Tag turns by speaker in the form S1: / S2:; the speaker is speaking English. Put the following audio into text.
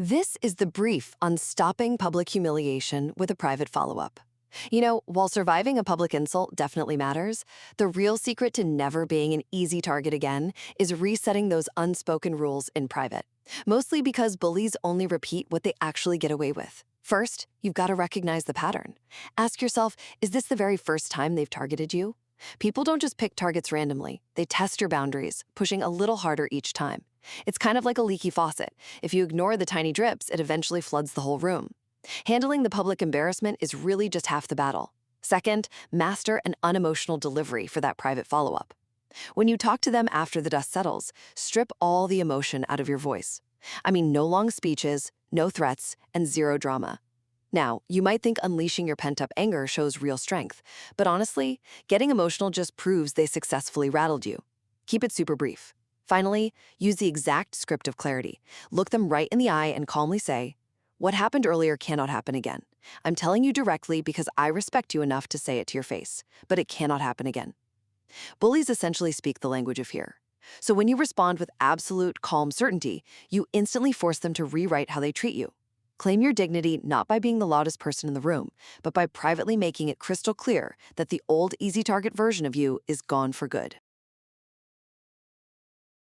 S1: This is the brief on stopping public humiliation with a private follow-up. While surviving a public insult definitely matters, the real secret to never being an easy target again is resetting those unspoken rules in private. Mostly because bullies only repeat what they actually get away with. First, you've got to recognize the pattern. Ask yourself, is this the very first time they've targeted you? People don't just pick targets randomly. They test your boundaries, pushing a little harder each time. It's kind of like a leaky faucet. If you ignore the tiny drips, it eventually floods the whole room. Handling the public embarrassment is really just half the battle. Second, master an unemotional delivery for that private follow-up. When you talk to them after the dust settles, strip all the emotion out of your voice. No long speeches, no threats, and zero drama. Now, you might think unleashing your pent-up anger shows real strength, but honestly, getting emotional just proves they successfully rattled you. Keep it super brief. Finally, use the exact script of clarity. Look them right in the eye and calmly say, "What happened earlier cannot happen again. I'm telling you directly because I respect you enough to say it to your face, but it cannot happen again." Bullies essentially speak the language of fear. So when you respond with absolute, calm certainty, you instantly force them to rewrite how they treat you. Claim your dignity not by being the loudest person in the room, but by privately making it crystal clear that the old easy target version of you is gone for good.